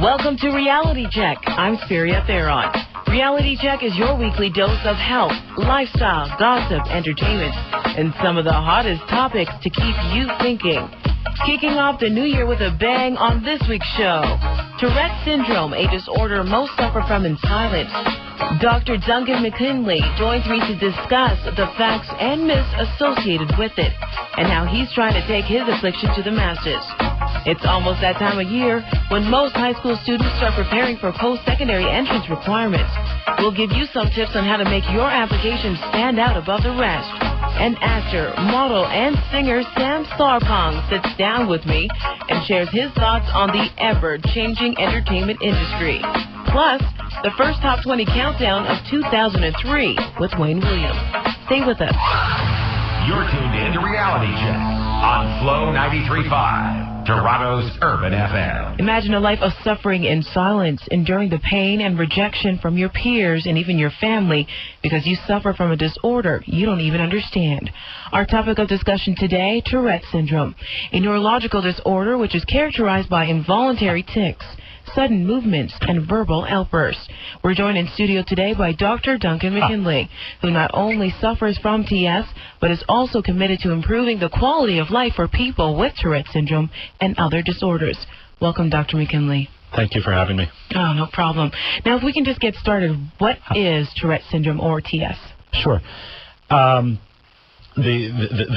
Welcome to Reality Check. I'm Spiria Theron. Reality Check is your weekly dose of health, lifestyle, gossip, entertainment, and some of the hottest topics to keep you thinking. Kicking off the new year with a bang on this week's show. Tourette syndrome, a disorder most suffer from in silence. Dr. Duncan McKinley joins me to discuss the facts and myths associated with it and how he's trying to take his affliction to the masses. It's almost that time of year when most high school students start preparing for post-secondary entrance requirements. We'll give you some tips on how to make your application stand out above the rest. And actor, model, and singer Sam Sarpong sits down with me and shares his thoughts on the ever-changing entertainment industry. Plus, the first Top 20 countdown of 2003 with Wayne Williams. Stay with us. You're tuned in to Reality Check on Flow 93.5, Toronto's Urban FM. Imagine a life of suffering in silence, enduring the pain and rejection from your peers and even your family because you suffer from a disorder you don't even understand. Our topic of discussion today, Tourette syndrome, a neurological disorder which is characterized by involuntary tics, sudden movements, and verbal outbursts. We're joined in studio today by Dr. Duncan McKinley, who not only suffers from TS, but is also committed to improving the quality of life for people with Tourette syndrome and other disorders. Welcome, Dr. McKinley. Thank you for having me. Oh, no problem. Now, if we can just get started, what is Tourette syndrome or TS? Sure. The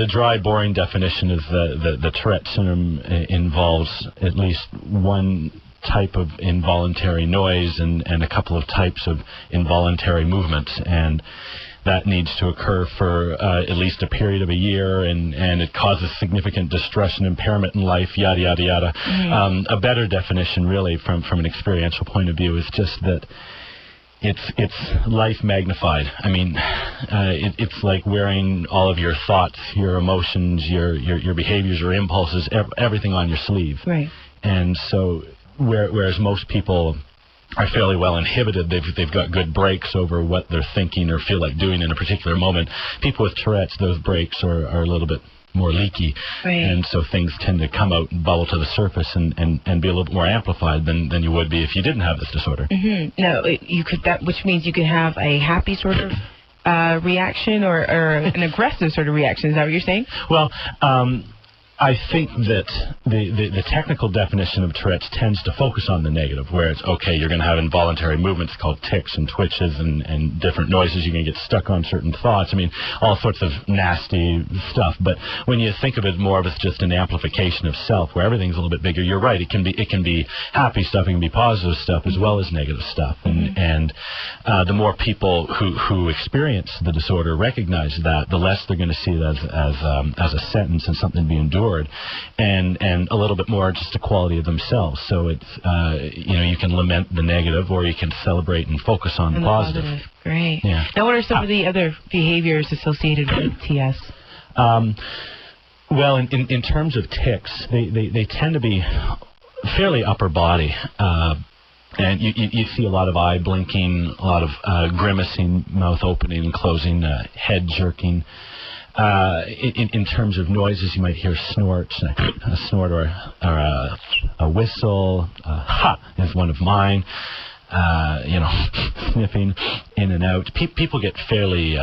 dry, boring definition is the Tourette syndrome involves at least one type of involuntary noise and a couple of types of involuntary movements, and that needs to occur for at least a period of a year, and it causes significant distress and impairment in life, yada, yada, yada. Mm-hmm. A better definition, really, from an experiential point of view, is just that it's life magnified. I mean, it's like wearing all of your thoughts, your emotions, your behaviors, your impulses, everything on your sleeve. Right. And so whereas most people are fairly well inhibited, they've got good breaks over what they're thinking or feel like doing in a particular moment. People with Tourette's, those breaks are a little bit more leaky, right. And so things tend to come out and bubble to the surface and be a little bit more amplified than you would be if you didn't have this disorder. Mm-hmm. No, which means you could have a happy sort of reaction or an aggressive sort of reaction. Is that what you're saying? Well, I think that the technical definition of Tourette's tends to focus on the negative, where it's, okay, you're going to have involuntary movements called tics and twitches and different noises. You're going to get stuck on certain thoughts. I mean, all sorts of nasty stuff. But when you think of it more of as just an amplification of self, where everything's a little bit bigger, you're right. It can be happy stuff, it can be positive stuff as well as negative stuff. And the more people who experience the disorder recognize that, the less they're going to see it as a sentence and something being endured. And a little bit more just the quality of themselves. So it's you can lament the negative, or you can celebrate and focus on the positive. Great. Yeah. Now, what are some of the other behaviors associated with TS? Well, in terms of tics, they tend to be fairly upper body. And you see a lot of eye blinking, a lot of grimacing, mouth opening and closing, head jerking. In terms of noises, you might hear snorts, a snort or a whistle. Ha is one of mine. Sniffing in and out. People get fairly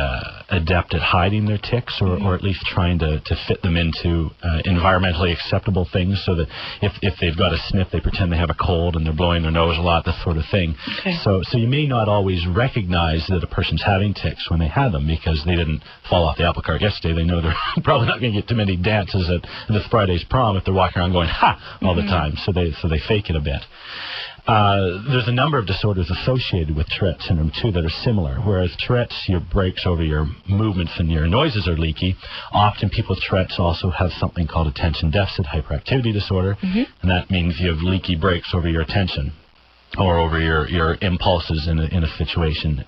adept at hiding their tics, or at least trying to fit them into environmentally acceptable things, so that if they've got a sniff, they pretend they have a cold and they're blowing their nose a lot, that sort of thing. Okay. So you may not always recognize that a person's having tics when they have them, because they didn't fall off the apple cart yesterday. They know they're probably not going to get too many dances at this Friday's prom if they're walking around going ha all the time. So they fake it a bit. There's a number of disorders associated with Tourette syndrome, too, that are similar. Whereas Tourette's, your breaks over your movements and your noises are leaky. Often people with Tourette's also have something called attention deficit hyperactivity disorder, and that means you have leaky breaks over your attention or over your impulses in a situation.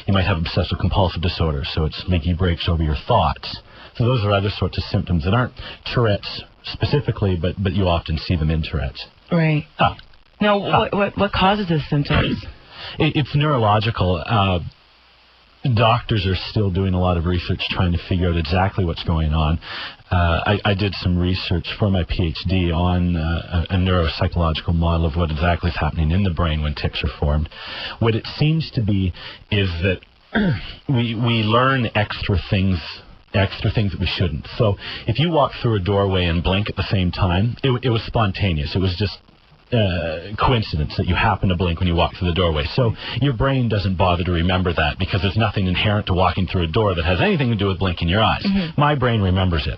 You might have obsessive compulsive disorder, so it's leaky breaks over your thoughts. So those are other sorts of symptoms that aren't Tourette's specifically, but you often see them in Tourette's. Right. Now, what causes the symptoms? It's neurological. doctors are still doing a lot of research trying to figure out exactly what's going on. I did some research for my PhD on a neuropsychological model of what exactly is happening in the brain when tics are formed. What it seems to be is that we learn extra things that we shouldn't. So if you walk through a doorway and blink at the same time, it was spontaneous. It was just coincidence that you happen to blink when you walk through the doorway. So your brain doesn't bother to remember that because there's nothing inherent to walking through a door that has anything to do with blinking your eyes. Mm-hmm. My brain remembers it.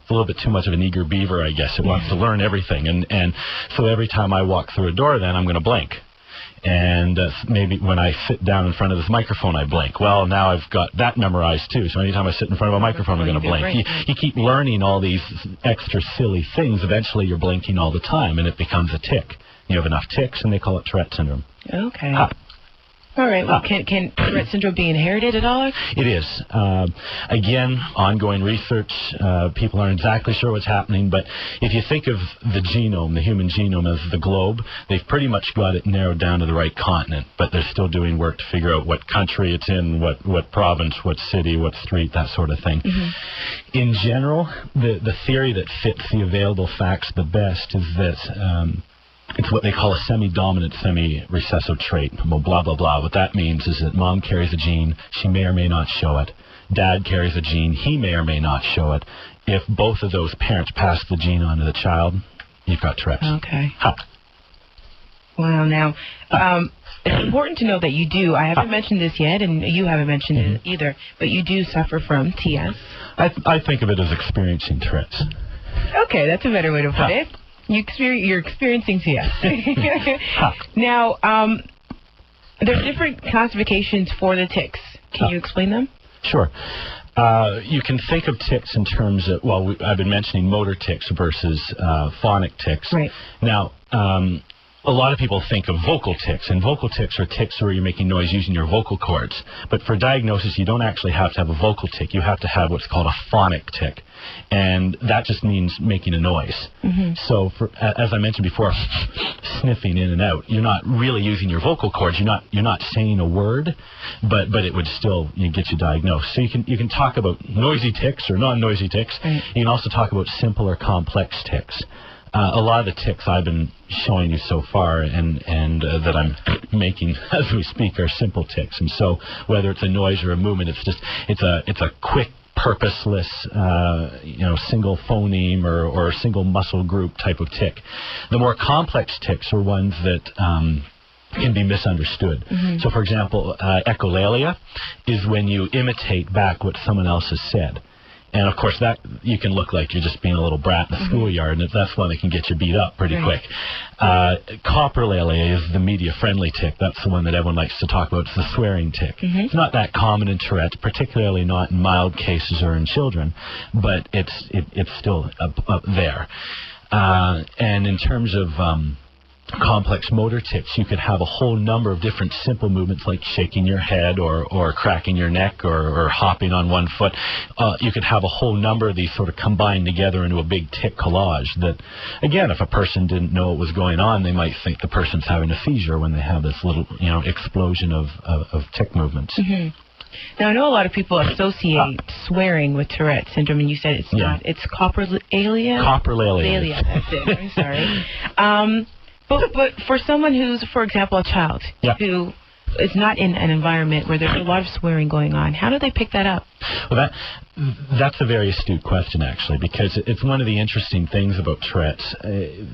It's a little bit too much of an eager beaver, I guess. It wants to learn everything. And so every time I walk through a door, then I'm going to blink. And maybe when I sit down in front of this microphone, I blink. Well, now I've got that memorized, too. So anytime I sit in front of a microphone, I'm going to blink. You keep learning all these extra silly things. Eventually, you're blinking all the time, and it becomes a tic. You have enough tics, and they call it Tourette syndrome. Okay. All right. Well, can Tourette syndrome be inherited at all? It is. Again, ongoing research. People aren't exactly sure what's happening, but if you think of the genome, the human genome as the globe, they've pretty much got it narrowed down to the right continent, but they're still doing work to figure out what country it's in, what province, what city, what street, that sort of thing. Mm-hmm. In general, the theory that fits the available facts the best is that it's what they call a semi-dominant, semi-recessive trait. Well, blah, blah, blah. What that means is that mom carries a gene. She may or may not show it. Dad carries a gene. He may or may not show it. If both of those parents pass the gene on to the child, you've got Tourette's. Okay. Wow. Now, it's important to know that you do. I haven't mentioned this yet, and you haven't mentioned it either, but you do suffer from TS. I think of it as experiencing Tourette's. Okay, that's a better way to put it. You're experiencing TS. Now, there's different classifications for the tics. Can you explain them? Sure. You can think of tics in terms of, I've been mentioning motor tics versus phonic tics. Right. Now, a lot of people think of vocal tics, and vocal tics are tics where you're making noise using your vocal cords. But for diagnosis, you don't actually have to have a vocal tic. You have to have what's called a phonic tic, and that just means making a noise. Mm-hmm. So, as I mentioned before, sniffing in and out, you're not really using your vocal cords. You're not saying a word, but it would still get you diagnosed. So you can talk about noisy tics or non-noisy tics. Right. You can also talk about simple or complex tics. A lot of the tics I've been showing you so far and that I'm making as we speak are simple tics. And so whether it's a noise or a movement, it's a quick, purposeless, single phoneme or single muscle group type of tic. The more complex tics are ones that can be misunderstood. Mm-hmm. So, for example, echolalia is when you imitate back what someone else has said. And, of course, that you can look like you're just being a little brat in the schoolyard, and that's one that can get you beat up pretty quick. Coprolalia is the media-friendly tic. That's the one that everyone likes to talk about. It's the swearing tic. Mm-hmm. It's not that common in Tourette's, particularly not in mild cases or in children, but it's still up there. And in terms of complex motor tics, you could have a whole number of different simple movements like shaking your head or cracking your neck or hopping on one foot. You could have a whole number of these sort of combined together into a big tic collage that, again, if a person didn't know what was going on, they might think the person's having a seizure when they have this little, explosion of tic movements. Mm-hmm. Now, I know a lot of people associate swearing with Tourette syndrome, and you said it's not. It's coprolalia? Coprolalia. That's it. I'm sorry. But for someone who's, for example, a child who is not in an environment where there's a lot of swearing going on, how do they pick that up? Well, that's a very astute question, actually, because it's one of the interesting things about Tourette's.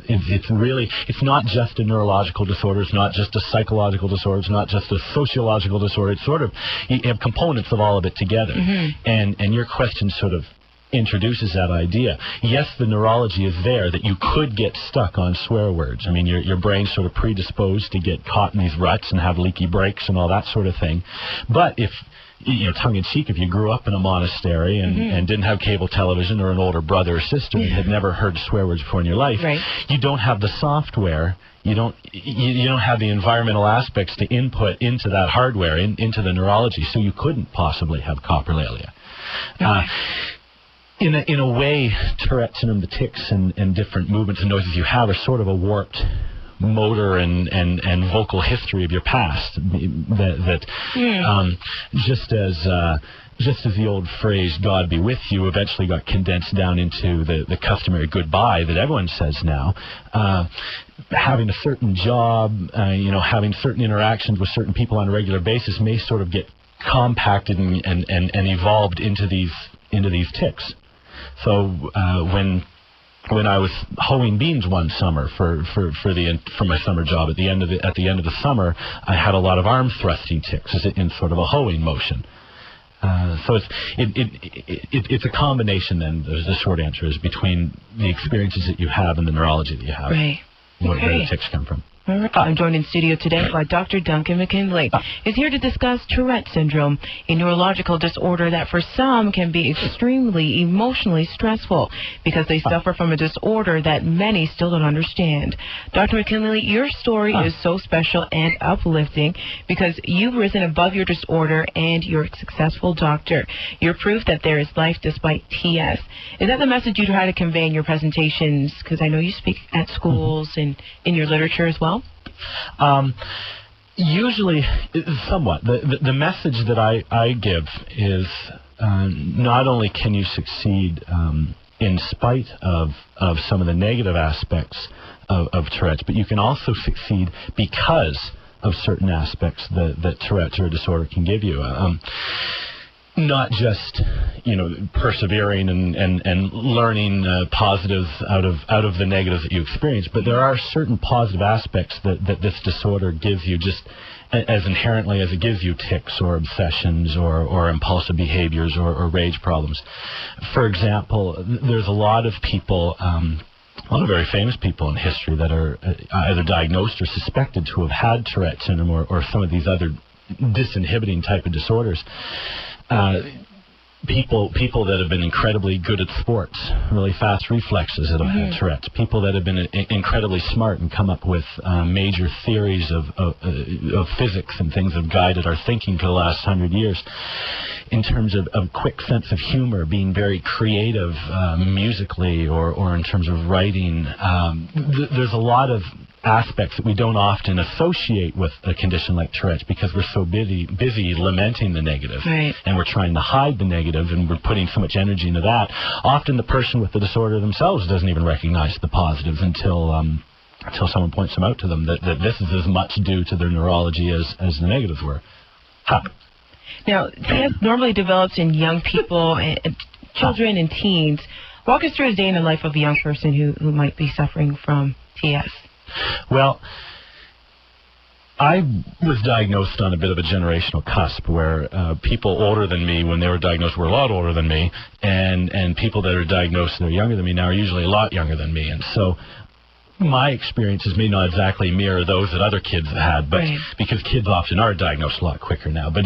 It's not just a neurological disorder. It's not just a psychological disorder. It's not just a sociological disorder. It's sort of, you have components of all of it together. Mm-hmm. And your question sort of introduces that idea. Yes, the neurology is there that you could get stuck on swear words. I mean, your brain's sort of predisposed to get caught in these ruts and have leaky brakes and all that sort of thing. But if, tongue-in-cheek, if you grew up in a monastery and didn't have cable television or an older brother or sister and had never heard swear words before in your life, you don't have the software. You don't have the environmental aspects to input into that hardware, into the neurology, so you couldn't possibly have coprolalia. In a way, Tourette syndrome, the tics and different movements and noises you have are sort of a warped motor and vocal history of your past. Just as the old phrase "God be with you" eventually got condensed down into the customary goodbye that everyone says now. Having a certain job, having certain interactions with certain people on a regular basis may sort of get compacted and evolved into these tics. So when I was hoeing beans one summer for my summer job, at the end of the summer, I had a lot of arm thrusting tics in sort of a hoeing motion. So it's a combination then. The short answer is between the experiences that you have and the neurology that you have. Right. Where the tics come from. All right. I'm joined in studio today by Dr. Duncan McKinley. He's here to discuss Tourette syndrome, a neurological disorder that for some can be extremely emotionally stressful because they suffer from a disorder that many still don't understand. Dr. McKinley, your story is so special and uplifting because you've risen above your disorder and you're a successful doctor. You're proof that there is life despite TS. Is that the message you try to convey in your presentations? Because I know you speak at schools and in your literature as well. Usually, somewhat. The message that I give is not only can you succeed in spite of some of the negative aspects of Tourette's, but you can also succeed because of certain aspects that Tourette's or a disorder can give you. Not just, persevering and learning positives out of the negatives that you experience, but there are certain positive aspects that this disorder gives you just as inherently as it gives you tics or obsessions or impulsive behaviors or rage problems. For example, there's a lot of people, a lot of very famous people in history that are either diagnosed or suspected to have had Tourette syndrome or some of these other disinhibiting type of disorders. People that have been incredibly good at sports, really fast reflexes that have had Tourette's. People that have been incredibly smart and come up with major theories of physics and things that have guided our thinking for the last 100 years. In terms of quick sense of humor, being very creative musically or in terms of writing, there's a lot of aspects that we don't often associate with a condition like Tourette's because we're so busy lamenting the negative. Right. And we're trying to hide the negative and we're putting so much energy into that. Often the person with the disorder themselves doesn't even recognize the positives until someone points them out to them that this is as much due to their neurology as the negatives were. Now, TS normally develops in young people, and children and teens. Walk us through a day in the life of a young person who might be suffering from TS. Well, I was diagnosed on a bit of a generational cusp where people older than me, when they were diagnosed, were a lot older than me, and people that are diagnosed that are younger than me now are usually a lot younger than me. And so my experiences may not exactly mirror those that other kids have had, but because kids often are diagnosed a lot quicker now. But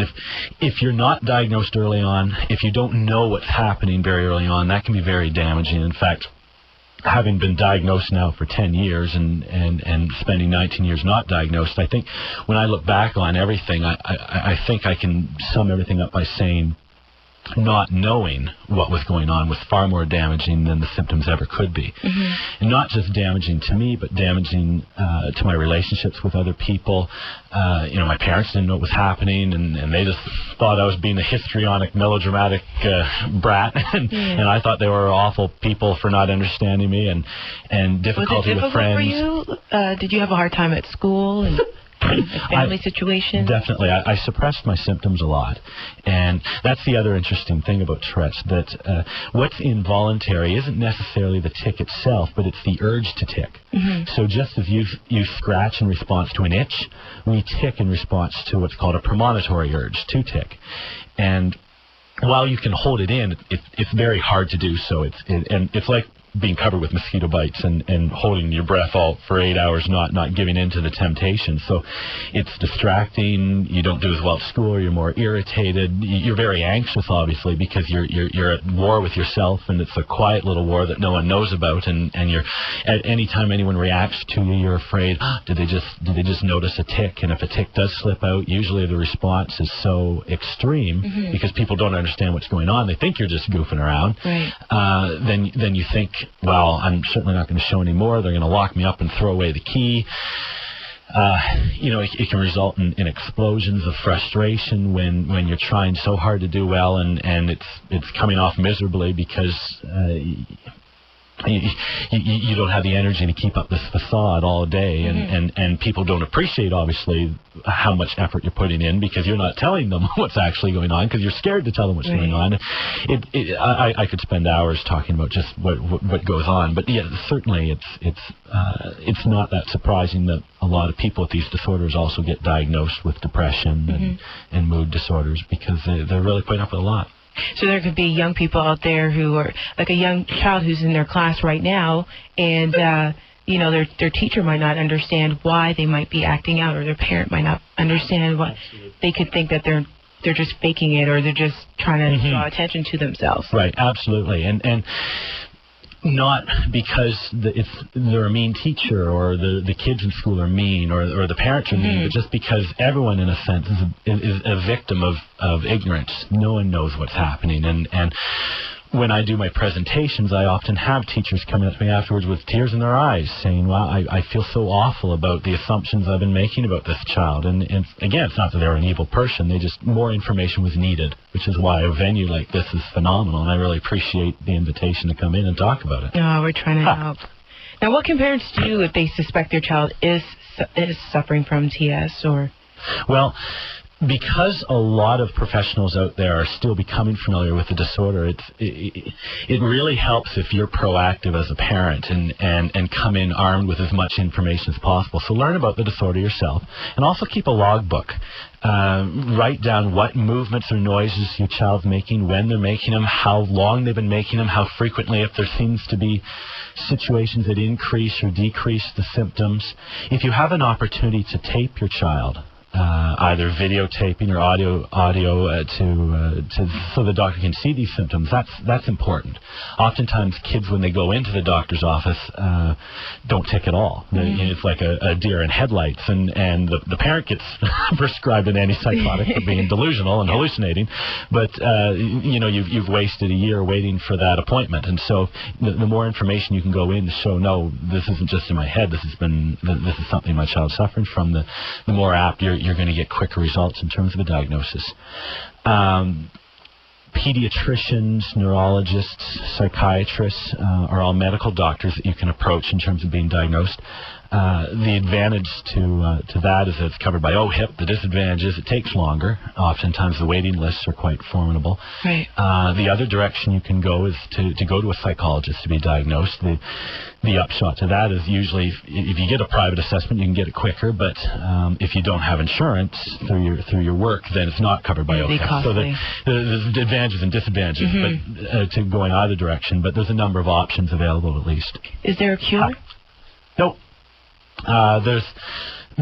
if you're not diagnosed early on, if you don't know what's happening very early on, that can be very damaging. In fact, having been diagnosed now for 10 years and spending 19 years not diagnosed, I think when I look back on everything, I think I can sum everything up by saying not knowing what was going on was far more damaging than the symptoms ever could be. And not just damaging to me, but damaging to my relationships with other people. My parents didn't know what was happening, and they just thought I was being a histrionic, melodramatic brat, and I thought they were awful people for not understanding me, and difficulty with friends. Was it difficult for you? Did you have a hard time at school and family situation? Definitely. I suppressed my symptoms a lot. And that's the other interesting thing about Tourette's, that what's involuntary isn't necessarily the tic itself, but it's the urge to tic. So just as you scratch in response to an itch, we tic in response to what's called a premonitory urge to tic. And while you can hold it in, it's very hard to do so. It's like being covered with mosquito bites and holding your breath all for 8 hours, not giving in to the temptation. So it's distracting. You don't do as well at school, or you're more irritated. You're very anxious, obviously, because you're at war with yourself, and it's a quiet little war that no one knows about. And you're, at any time anyone reacts to you, you're afraid, did they just notice a tic? And if a tic does slip out, usually the response is so extreme because people don't understand what's going on. They think you're just goofing around. Then you think, well, I'm certainly not going to show any more. They're going to lock me up and throw away the key. It can result in explosions of frustration when you're trying so hard to do well and it's coming off miserably because you don't have the energy to keep up this facade all day, and people don't appreciate, obviously, how much effort you're putting in because you're not telling them what's actually going on because you're scared to tell them what's going on. I could spend hours talking about just what goes on, but yeah, certainly it's not that surprising that a lot of people with these disorders also get diagnosed with depression and mood disorders because they're really putting up with a lot. So there could be young people out there who are like a young child who's in their class right now, and their teacher might not understand why they might be acting out, or their parent might not understand why. They could think that they're just faking it, or they're just trying to draw attention to themselves. Right, absolutely, and not because they're a mean teacher or the kids in school are mean or the parents are mean, but just because everyone, in a sense, is a victim of ignorance. No one knows what's happening. And when I do my presentations, I often have teachers coming up to me afterwards with tears in their eyes saying, well, I feel so awful about the assumptions I've been making about this child. And again, it's not that they're an evil person. More information was needed, which is why a venue like this is phenomenal. And I really appreciate the invitation to come in and talk about it. Oh, we're trying to help. Now, what can parents do if they suspect their child is suffering from TS or? Well, because a lot of professionals out there are still becoming familiar with the disorder, it really helps if you're proactive as a parent and come in armed with as much information as possible. So learn about the disorder yourself, and also keep a logbook. Write down what movements or noises your child's making, when they're making them, how long they've been making them, how frequently, if there seems to be situations that increase or decrease the symptoms. If you have an opportunity to tape your child, either videotaping or audio so the doctor can see these symptoms. That's important. Oftentimes, kids when they go into the doctor's office don't tick at all. It's like a deer in headlights, and the parent gets prescribed an antipsychotic for being delusional and hallucinating. But you've wasted a year waiting for that appointment, and so the more information you can go in to show, no, this isn't just in my head. This is something my child's suffering from. The more apt you're going to get quicker results in terms of a diagnosis. Pediatricians, neurologists, psychiatrists are all medical doctors that you can approach in terms of being diagnosed. The advantage to that is that it's covered by OHIP. The disadvantage is it takes longer. Oftentimes the waiting lists are quite formidable. Right. The other direction you can go is to go to a psychologist to be diagnosed. The upshot to that is usually if you get a private assessment, you can get it quicker. But if you don't have insurance through your work, then it's not covered by OHIP. So there's advantages and disadvantages to going either direction. But there's a number of options available at least. Is there a cure? Nope. There's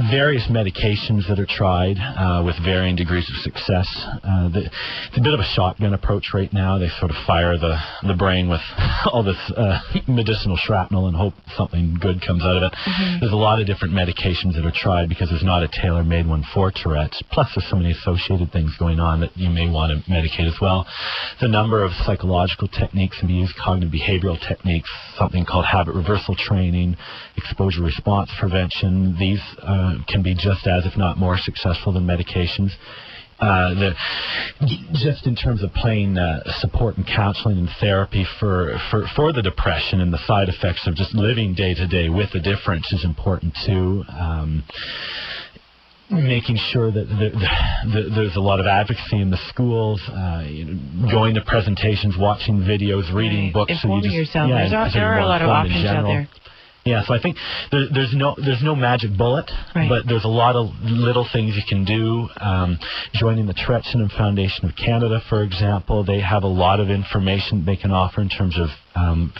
various medications that are tried with varying degrees of success. It's a bit of a shotgun approach right now. They sort of fire the brain with all this medicinal shrapnel and hope something good comes out of it. There's a lot of different medications that are tried because there's not a tailor-made one for Tourette's. Plus, there's so many associated things going on that you may want to medicate as well. The number of psychological techniques can be used, cognitive behavioral techniques, something called habit reversal training, exposure response prevention. These can be just as, if not more, successful than medications. Just in terms of plain support and counseling and therapy for the depression and the side effects of just living day to day with the difference is important too. Making sure that there's a lot of advocacy in the schools, going to presentations, watching videos, reading books. Informing yourself. There are a lot of options out there. Yeah, so I think there's no magic bullet, but there's a lot of little things you can do. Joining the Tourette Syndrome Foundation of Canada, for example, they have a lot of information they can offer in terms of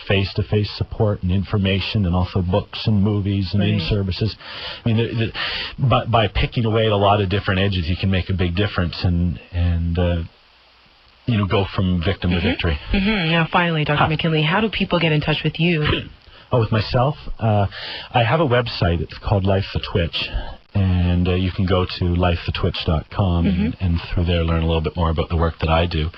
face-to-face support and information, and also books and movies and in-services. I mean, but by picking away at a lot of different edges, you can make a big difference and go from victim to victory. Now, finally, Dr. McKinley, how do people get in touch with you? With myself? I have a website. It's called Life the Twitch. And you can go to lifethetwitch.com and through there learn a little bit more about the work that I do.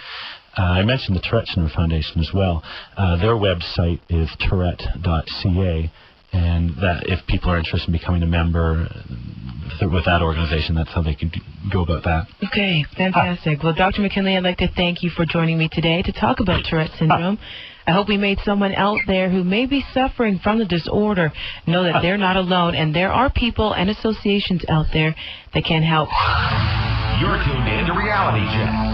I mentioned the Tourette Center Foundation as well. Their website is tourette.ca, and that if people are interested in becoming a member with that organization, that's how they can go about that. Okay, fantastic. Well, Dr. McKinley, I'd like to thank you for joining me today to talk about Tourette syndrome. I hope we made someone out there who may be suffering from the disorder know that they're not alone, and there are people and associations out there that can help. You're tuned in to Reality Check